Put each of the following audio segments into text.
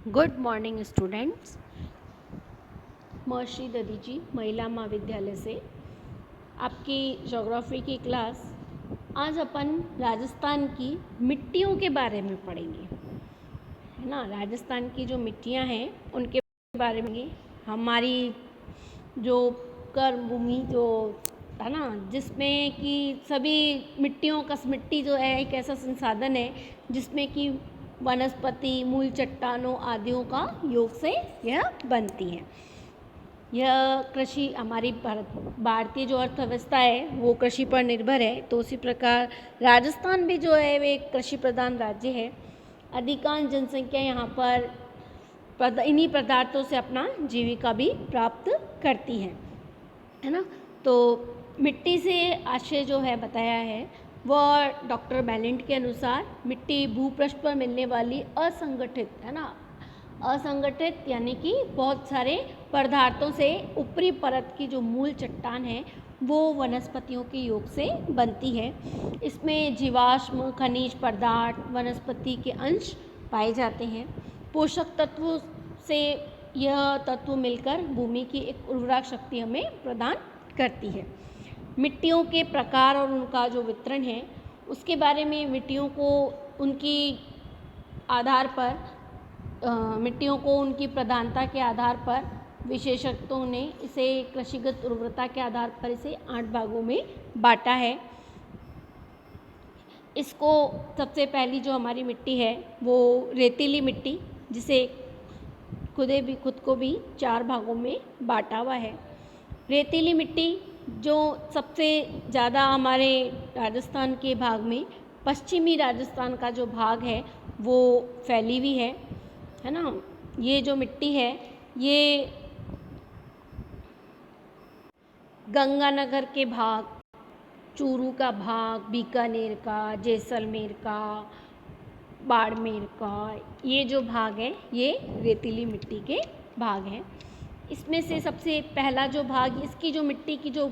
Good morning students. महर्षि दधीची महिला महाविद्यालय से आपकी ज्योग्राफी की क्लास। आज अपन राजस्थान की मिट्टियों के बारे में पढ़ेंगे, है ना। राजस्थान की जो मिट्टियाँ हैं उनके बारे में, हमारी जो कर्म भूमि जो है ना, जिसमें कि सभी मिट्टियों का मिट्टी जो है एक ऐसा संसाधन है जिसमें कि वनस्पति मूल चट्टानों आदियों का योग से यह बनती है। यह कृषि, हमारी भारतीय जो अर्थव्यवस्था है वो कृषि पर निर्भर है, तो उसी प्रकार राजस्थान भी जो है वे एक कृषि प्रधान राज्य है। अधिकांश जनसंख्या यहाँ पर इन्हीं पदार्थों से अपना जीविका भी प्राप्त करती है ना। तो मिट्टी से आशय जो है बताया है वह डॉक्टर बैलेंट के अनुसार मिट्टी भूपृष्ठ पर मिलने वाली असंगठित, है ना, असंगठित यानी कि बहुत सारे पदार्थों से ऊपरी परत की जो मूल चट्टान है वो वनस्पतियों के योग से बनती है। इसमें जीवाश्म खनिज पदार्थ वनस्पति के अंश पाए जाते हैं। पोषक तत्वों से यह तत्व मिलकर भूमि की एक उर्वरक शक्ति हमें प्रदान करती है। मिट्टियों के प्रकार और उनका जो वितरण है उसके बारे में, मिट्टियों को उनकी आधार पर, मिट्टियों को उनकी प्रधानता के आधार पर विशेषज्ञों ने इसे कृषिगत उर्वरता के आधार पर इसे 8 भागों में बांटा है। इसको सबसे पहली जो हमारी मिट्टी है वो रेतीली मिट्टी, जिसे खुद को भी 4 भागों में बांटा हुआ है। रेतीली मिट्टी जो सबसे ज़्यादा हमारे राजस्थान के भाग में, पश्चिमी राजस्थान का जो भाग है वो फैली हुई है ना। ये जो मिट्टी है ये गंगानगर के भाग, चूरू का भाग, बीकानेर का, जैसलमेर का, बाड़मेर का, ये जो भाग है ये रेतीली मिट्टी के भाग हैं। इसमें से सबसे पहला जो भाग, इसकी जो मिट्टी की जो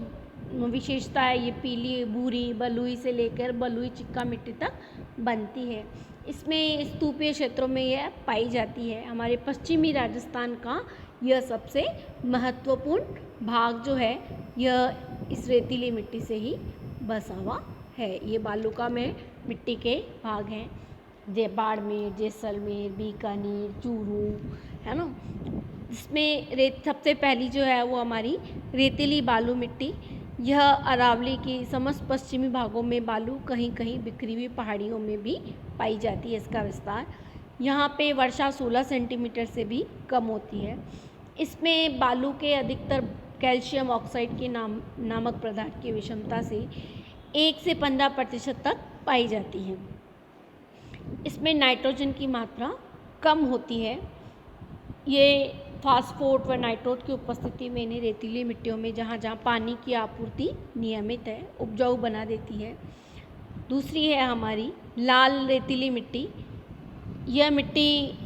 विशेषता है, ये पीली भूरी बलुई से लेकर बलुई चिक्का मिट्टी तक बनती है। इसमें स्तूपीय क्षेत्रों में यह पाई जाती है। हमारे पश्चिमी राजस्थान का यह सबसे महत्वपूर्ण भाग जो है यह इस रेतीली मिट्टी से ही बसा हुआ है। ये बालुका में मिट्टी के भाग हैं, बाड़मेर, जैसलमेर, बीकानेर, चूरू, है ना। इसमें सबसे पहली जो है वो हमारी रेतीली बालू मिट्टी, यह अरावली की समस्त पश्चिमी भागों में बालू, कहीं कहीं बिखरी हुई पहाड़ियों में भी पाई जाती है। इसका विस्तार यहाँ पे वर्षा 16 सेंटीमीटर से भी कम होती है। इसमें बालू के अधिकतर कैल्शियम ऑक्साइड के नामक पदार्थ की विषमता से 1 से 15% तक पाई जाती है। इसमें नाइट्रोजन की मात्रा कम होती है। ये फास्फोट व नाइट्रोट की उपस्थिति में इन्हें रेतीली मिट्टियों में, जहाँ जहाँ पानी की आपूर्ति नियमित है, उपजाऊ बना देती है। दूसरी है हमारी लाल रेतीली मिट्टी। यह मिट्टी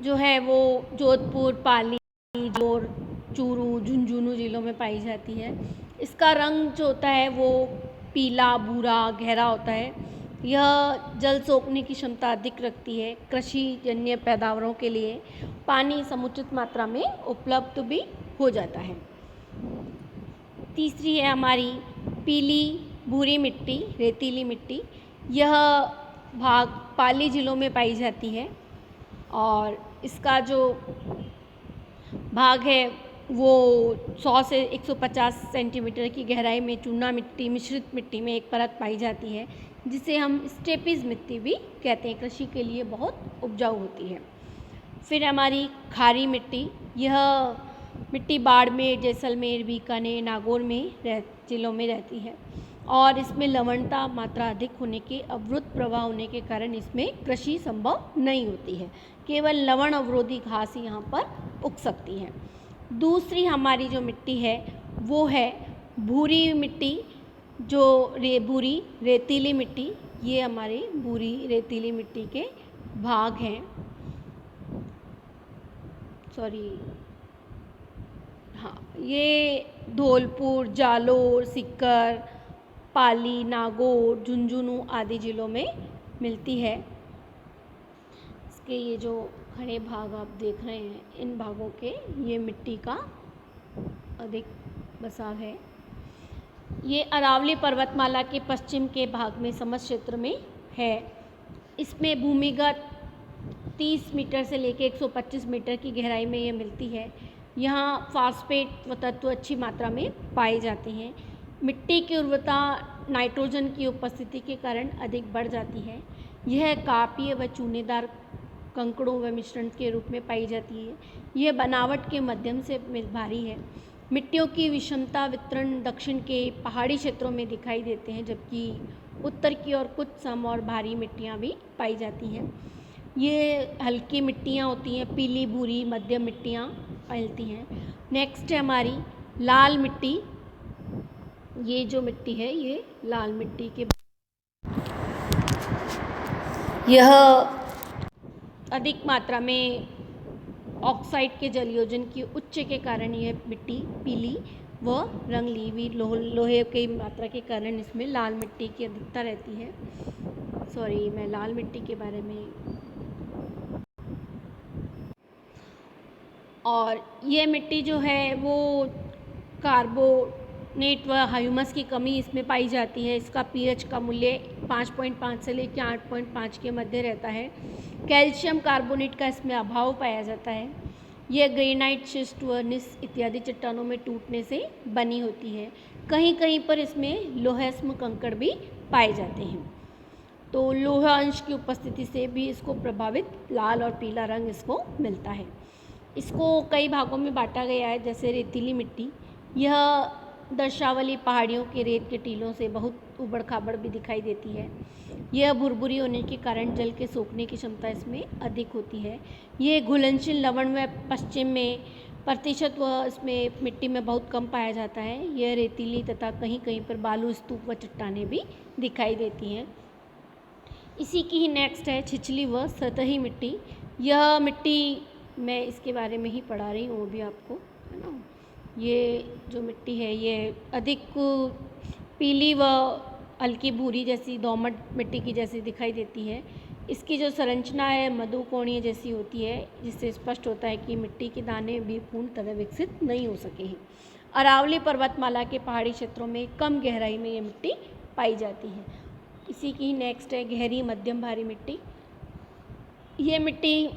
जो है वो जोधपुर, पाली, जोर, चूरू, झुंझुनू जिलों में पाई जाती है। इसका रंग जो होता है वो पीला भूरा गहरा होता है। यह जल सोखने की क्षमता अधिक रखती है। कृषि जन्य पैदावारों के लिए पानी समुचित मात्रा में उपलब्ध भी हो जाता है। तीसरी है हमारी पीली भूरी मिट्टी, रेतीली मिट्टी। यह भाग पाली जिलों में पाई जाती है और इसका जो भाग है वो 100 से 150 सेंटीमीटर की गहराई में चूना मिट्टी, मिश्रित मिट्टी में एक परत पाई जाती है, जिसे हम स्टेपीज मिट्टी भी कहते हैं। कृषि के लिए बहुत उपजाऊ होती है। फिर हमारी खारी मिट्टी, यह मिट्टी बाड़मेर, जैसलमेर, बीकानेर, नागौर में जिलों में रहती है और इसमें लवणता मात्रा अधिक होने के, अवरुद्ध प्रवाह होने के कारण इसमें कृषि संभव नहीं होती है। केवल लवण अवरोधी घास ही यहाँ पर उग सकती है। दूसरी हमारी जो मिट्टी है वो है भूरी मिट्टी, जो भूरी रेतीली मिट्टी। ये हमारे भूरी रेतीली मिट्टी के भाग हैं। ये धौलपुर, जालोर, सीकर, पाली, नागौर, झुंझुनू आदि जिलों में मिलती है। इसके ये जो खड़े भाग आप देख रहे हैं, इन भागों के ये मिट्टी का अधिक बसाव है। ये अरावली पर्वतमाला के पश्चिम के भाग में समतल क्षेत्र में है। इसमें भूमिगत 30 मीटर से लेकर 125 मीटर की गहराई में ये मिलती है। यहाँ फास्फेट व तत्व अच्छी मात्रा में पाए जाते हैं। मिट्टी की उर्वरता नाइट्रोजन की उपस्थिति के कारण अधिक बढ़ जाती है। यह कापीय व चूनेदार कंकड़ों व मिश्रण के रूप में पाई जाती है। यह बनावट के माध्यम से भारी है। मिट्टियों की विषमता वितरण दक्षिण के पहाड़ी क्षेत्रों में दिखाई देते हैं, जबकि उत्तर की ओर कुछ सम और भारी मिट्टियाँ भी पाई जाती हैं। ये हल्की मिट्टियाँ होती हैं, पीली भूरी मध्यम मिट्टियाँ मिलती हैं। नेक्स्ट है हमारी लाल मिट्टी। ये जो मिट्टी है ये लाल मिट्टी के यह अधिक मात्रा में ऑक्साइड के जलयोजन की उच्च के कारण यह मिट्टी पीली व रंगलीवी लोहे की मात्रा के कारण इसमें लाल मिट्टी की अधिकता रहती है। सॉरी, मैं लाल मिट्टी के बारे में। और ये मिट्टी जो है वो कार्बोनेट व ह्यूमस की कमी इसमें पाई जाती है। इसका पीएच का मूल्य 5.5 से लेकर 8.5 के मध्य रहता है। कैल्शियम कार्बोनेट का इसमें अभाव पाया जाता है। यह ग्रेनाइट, शिस्ट व निस इत्यादि चट्टानों में टूटने से बनी होती है। कहीं कहीं पर इसमें लोहस्म कंकड़ भी पाए जाते हैं। तो लोह अंश की उपस्थिति से भी इसको प्रभावित लाल और पीला रंग इसको मिलता है। इसको कई भागों में बांटा गया है, जैसे रेतीली मिट्टी। यह दर्शावली पहाड़ियों के रेत के टीलों से बहुत उबड़ खाबड़ भी दिखाई देती है। यह भुरभुरी होने के कारण जल के सोखने की क्षमता इसमें अधिक होती है। ये घुलनशील लवण व पश्चिम में प्रतिशत व इसमें मिट्टी में बहुत कम पाया जाता है। यह रेतीली तथा कहीं कहीं पर बालू स्तूप व चट्टानें भी दिखाई देती हैं। इसी की ही नेक्स्ट है छिछली व सतही मिट्टी। यह मिट्टी मैं इसके बारे में ही पढ़ा रही हूँ, वो भी आपको, है ना। ये जो मिट्टी है ये अधिक पीली व हल्की भूरी जैसी दोमट मिट्टी की जैसी दिखाई देती है। इसकी जो संरचना है मधुकोणीय जैसी होती है, जिससे स्पष्ट होता है कि मिट्टी के दाने भी पूर्ण तरह विकसित नहीं हो सके हैं। अरावली पर्वतमाला के पहाड़ी क्षेत्रों में कम गहराई में ये मिट्टी पाई जाती है। इसी की नेक्स्ट है गहरी मध्यम भारी मिट्टी। ये मिट्टी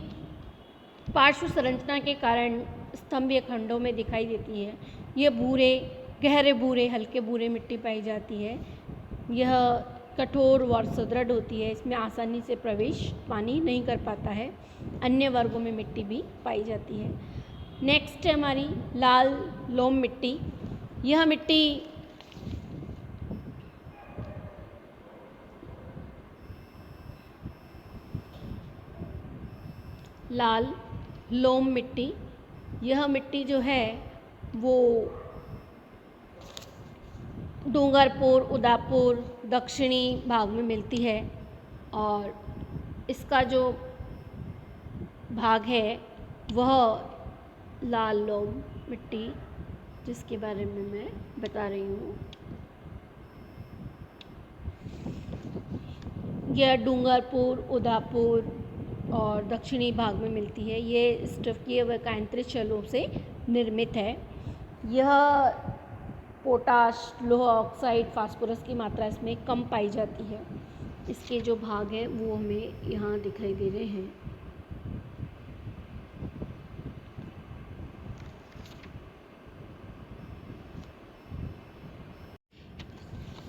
पार्श्व संरचना के कारण स्तंभीय खंडों में दिखाई देती है। ये भूरे, गहरे भूरे, हल्के भूरे मिट्टी पाई जाती है। यह कठोर व सुदृढ़ होती है। इसमें आसानी से प्रवेश पानी नहीं कर पाता है। अन्य वर्गों में मिट्टी भी पाई जाती है। नेक्स्ट है हमारी लाल लोम मिट्टी। यह मिट्टी लाल लोम मिट्टी, यह मिट्टी जो है वो डूंगरपुर, उदयपुर दक्षिणी भाग में मिलती है। और इसका जो भाग है वह लाल लोम मिट्टी, जिसके बारे में मैं बता रही हूँ, यह डूंगरपुर, उदयपुर और दक्षिणी भाग में मिलती है। ये स्टफकीय व कायांतरित शैलों से निर्मित है। यह पोटाश, लोहा ऑक्साइड, फास्फोरस की मात्रा इसमें कम पाई जाती है। इसके जो भाग हैं वो हमें यहाँ दिखाई दे रहे हैं।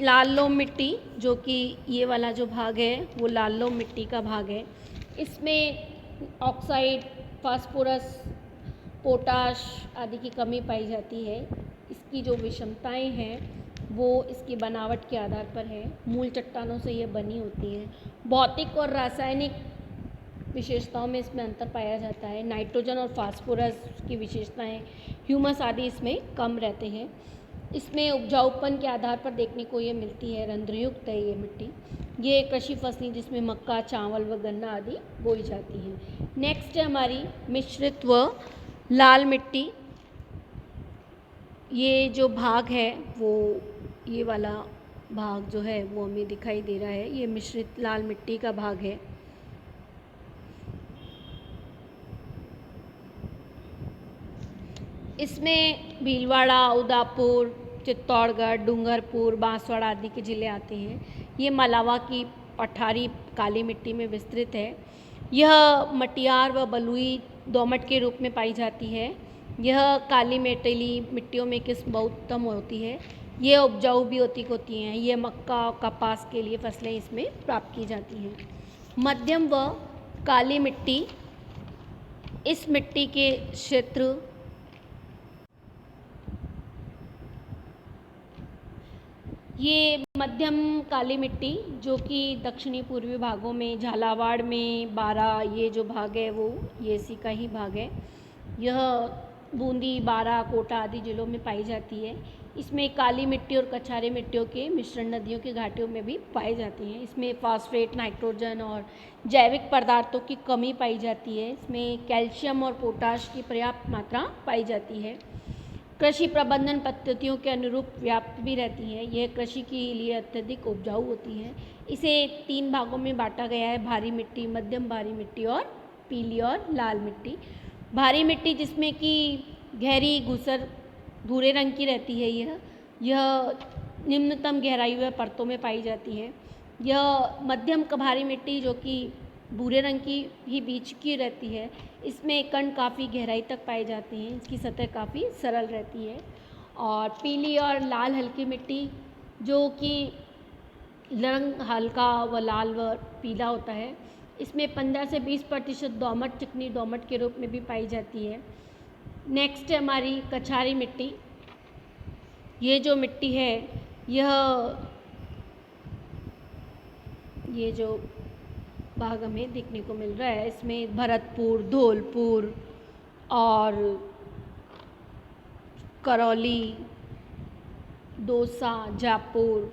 लाल लोम मिट्टी, जो कि ये वाला जो भाग है वो लाल लोम मिट्टी का भाग है। इसमें ऑक्साइड, फास्फोरस, पोटाश आदि की कमी पाई जाती है। इसकी जो विषमताएं हैं वो इसकी बनावट के आधार पर है। मूल चट्टानों से ये बनी होती है। भौतिक और रासायनिक विशेषताओं में इसमें अंतर पाया जाता है। नाइट्रोजन और फास्फोरस की विशेषताएं, ह्यूमस आदि इसमें कम रहते हैं। इसमें उपजाऊपन के आधार पर देखने को ये मिलती है। रंध्रयुक्त है ये मिट्टी। ये कृषि फसलें जिसमें मक्का, चावल व गन्ना आदि बोई जाती हैं। नेक्स्ट है हमारी मिश्रित व लाल मिट्टी। ये जो भाग है वो ये वाला भाग जो है वो हमें दिखाई दे रहा है। ये मिश्रित लाल मिट्टी का भाग है। इसमें भीलवाड़ा, उदयपुर, चित्तौड़गढ़, डूंगरपुर, बांसवाड़ा आदि के ज़िले आते हैं। ये मलावा की पठारी काली मिट्टी में विस्तृत है। यह मटियार व बलुई दोमट के रूप में पाई जाती है। यह काली मेटेली मिट्टियों में किस्म बहुत उत्तम होती है। ये उपजाऊ भी होती हैं। ये मक्का और कपास के लिए फसलें इसमें प्राप्त की जाती हैं। मध्यम व काली मिट्टी, इस मिट्टी के क्षेत्र ये मध्यम काली मिट्टी जो कि दक्षिणी पूर्वी भागों में झालावाड़ में बारा, ये जो भाग है वो ये इसी का ही भाग है। यह बूंदी, बारा, कोटा आदि जिलों में पाई जाती है। इसमें काली मिट्टी और कछारी मिट्टियों के मिश्रण नदियों की घाटियों में भी पाए जाती हैं। इसमें फास्फेट, नाइट्रोजन और जैविक पदार्थों की कमी पाई जाती है। इसमें कैल्शियम और पोटाश की पर्याप्त मात्रा पाई जाती है। कृषि प्रबंधन पद्धतियों के अनुरूप व्याप्त भी रहती है। यह कृषि के लिए अत्यधिक उपजाऊ होती है। इसे 3 भागों में बांटा गया है: भारी मिट्टी, मध्यम भारी मिट्टी और पीली और लाल मिट्टी। भारी मिट्टी जिसमें कि गहरी घुसर भूरे रंग की रहती है, यह निम्नतम गहराई व परतों में पाई जाती है। यह मध्यम भारी मिट्टी जो कि भूरे रंग की ही बीच की रहती है, इसमें कण काफ़ी गहराई तक पाए जाते हैं। इसकी सतह काफ़ी सरल रहती है। और पीली और लाल हल्की मिट्टी जो कि रंग हल्का व लाल व पीला होता है, इसमें 15 से 20% दोमट, चिकनी दोमट के रूप में भी पाई जाती है। नेक्स्ट है हमारी कछारी मिट्टी। ये जो मिट्टी है ये जो भाग हमें देखने को मिल रहा है, इसमें भरतपुर, धौलपुर और करौली, दौसा, जापुर,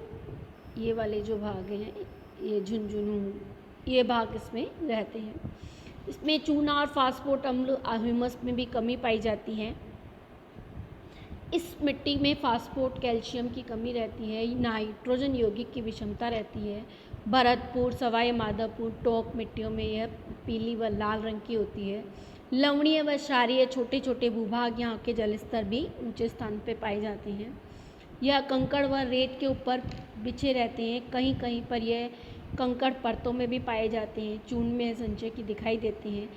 ये वाले जो भाग हैं, ये झुंझुनू, ये भाग इसमें रहते हैं। इसमें चूना और फास्फोट अम्ल, ह्यूमस में भी कमी पाई जाती है। इस मिट्टी में फास्फोट, कैल्शियम की कमी रहती है। नाइट्रोजन यौगिक की विषमता रहती है। भरतपुर, सवाई माधोपुर, टोंक मिट्टियों में यह पीली व लाल रंग की होती है। लवणीय व क्षारीय छोटे छोटे भूभाग, यहाँ के जलस्तर भी ऊंचे स्थान पर पाए जाते हैं। यह कंकड़ व रेत के ऊपर बिछे रहते हैं। कहीं कहीं पर यह कंकड़ परतों में भी पाए जाते हैं। चूर्ण में संचय की दिखाई देते हैं।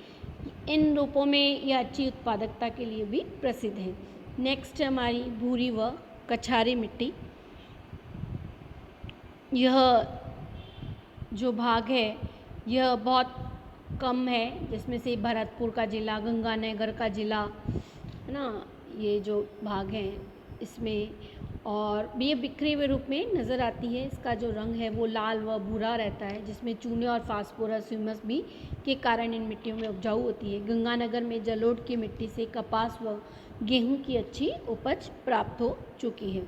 इन रूपों में यह अच्छी उत्पादकता के लिए भी प्रसिद्ध है। नेक्स्ट है हमारी भूरी व कछारी मिट्टी। यह जो भाग है यह बहुत कम है, जिसमें से भरतपुर का ज़िला, गंगानगर का ज़िला है ना, ये जो भाग हैं इसमें, और ये बिखरे हुए रूप में नज़र आती है। इसका जो रंग है वो लाल व भूरा रहता है, जिसमें चूने और फास्फोरस, ह्यूमस भी के कारण इन मिट्टियों में उपजाऊ होती है। गंगानगर में जलोढ़ की मिट्टी से कपास व गेहूं की अच्छी उपज प्राप्त हो चुकी है।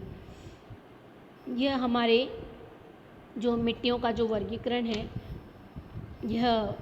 यह हमारे जो मिट्टियों का जो वर्गीकरण है, यह